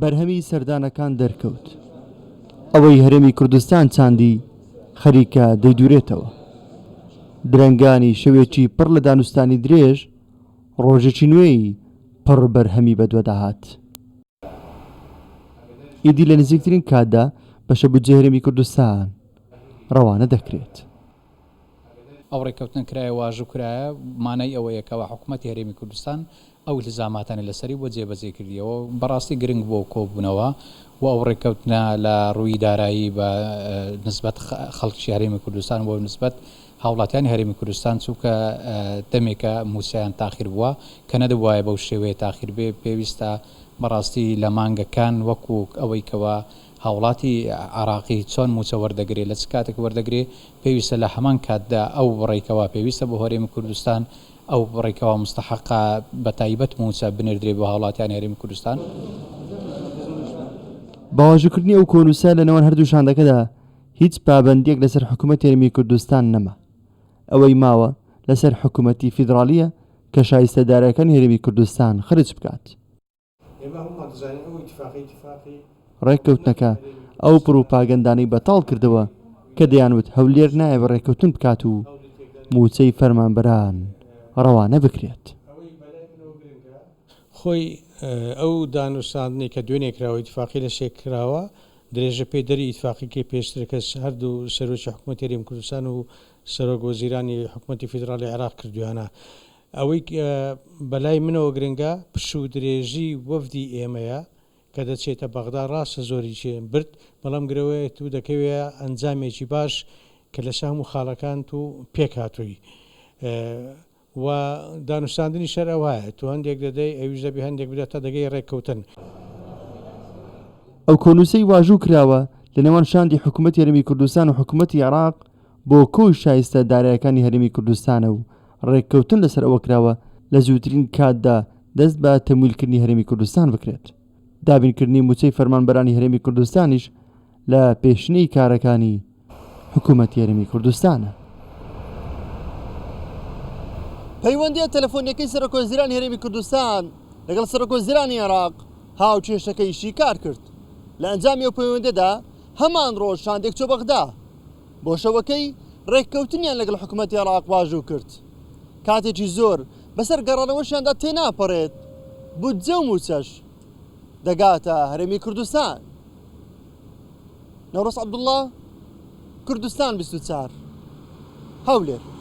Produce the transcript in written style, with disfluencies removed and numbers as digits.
بەرهەمی سەردانەکان دەرکەوت. ئەوەی هەرێمی کوردستان چاندی خەریکە دەیدورێتەوە. درەنگانی شەوێکی پڕ لە دانوستانی درێژ، ڕۆژێکی نوێی پڕ بەرهەمی بەدوەداهات. ئیدی لە نزیکترین کاتدا بەشە بودجێ هەرێمی کوردستان ڕەوانە دەکرێت. ئەو ڕێککەوتن کرایە واژوو کرایە مانای ئەوەیەکەوە حکوومەتی هەرێمی کوردستان ئەو الزاماتانی لەسەری بۆ جێبەجێ کردیەوە بەڕاستی گرنگ بۆ کۆبوونەوە و ئەو ڕێککەوتنە لە ڕووی دارایی بە نسبەت خەڵکی هەرێمی کوردستان بۆ نسبەت هاوڵاتیانی هەرێمی کوردستان چووکە دەمێکە موسیان تاخیر بووە کە نەدەبواە بەو شێوەیە تاخیر بێ پێویستە بەڕاستی لە مانگەکان وەکو ئەوەی کەوە هاوڵاتی عراقی چۆن موچە وەردەگرێت لە چ کاتێک وەردەگرێت پێویستە لە هەمان کاتدا ئەو ڕێکەوە پێویستە بۆ هەرێمی کوردستان ئەو ڕێکەوە مستحقا بە تایبەت موچە بنێردرێ بۆ هاوڵاتیان هەرێمی کوردستان. باواژووکردنی ئەو کۆنووسە لە نێوان هەردوو شاندەکەدا هیچ پابەندیەک لەسەر حکوومەتی هەرێمی کوردستان نەما. ئەوەی ماوە لەسەر حکوومەتی فیدرالیە کە شایستەدارەکانی هەرێمی کوردستان خرج بکات. ڕێککەوتنەکە ئەو پروپاگەندانەی بەتاڵ کردەوە کە دەیانوت هەولێر نایە بە ڕێککەوتن بکات و موچەی فەرمانبەران ڕەوانە بکرێت. خۆی ئەو دانوستاندنی کە دوێنێکراوە ئیتفاقی لە شێکراوە درێژە پێدەری ئیتفاقیکی پێشترکەس هەردوو سەرۆکی حکوومەتی هەرێمی کوردستان و سەرۆک وەزیرانی حکوومەتی فیدرالی عێراق کردویانە. ئەوەی بەلای منەوە گرنگە پش و درێژی وەفدی ئێمەیە کە دەچێتە بەغدا ڕاستە زۆری چێن برد بەڵام گرەوەی تو دەکەوێت ئەنجامێکی باش کە لە شام و خاڵەکان و پێک هاتووی و دانوستاندنی شەر ئەوایە تو هەندێک دەدەی ئەویش دەبی هەندێک بدات تا دەگەی ڕێککەوتن. ئەو کۆنووسەی واژوو کراوە لە نێوان شاندی حکوومەتی هەرێمی کوردستان و حکوومەتی عێراق بۆ کۆی شایستە دارایەکانی هەرێمی کوردستانە و ڕێککەوتن لەسەر ئەوە کراوە لە زووترین کاتدا دەست بە تەمویلکردنی هەرێمی کوردستان بکرێت. دابینکردنی موچەی فەرمانبەرانی هەرێمی کوردستانیش لە پێشنەی کارەکانی حکوومەتی هەرێمی کوردستانە. پەیوەندیە تەلەفۆنیەکەی سەرۆکوەزیرانی هەرێمی کوردستان لەگەڵ سەرۆکوەزیرانی عێراق هاوچێشتەکەیشی کار کرد. لە ئەنجامی ئەو پەیوەندەدا هەمان ڕۆژ شاندێک چۆ بەغدا بۆ شەوەکەی ڕێککەوتنیان لەگەڵ حکوومەتی عێراق واژوو کرد. کاتێکی زۆر بەسەر گەڕانەوەشیاندا تێناپەڕێت بودجە و موچەش دەگاتە هەرێمی کوردستان. نەورۆز عەبدوڵڵا، کوردستان 24 هەولێر.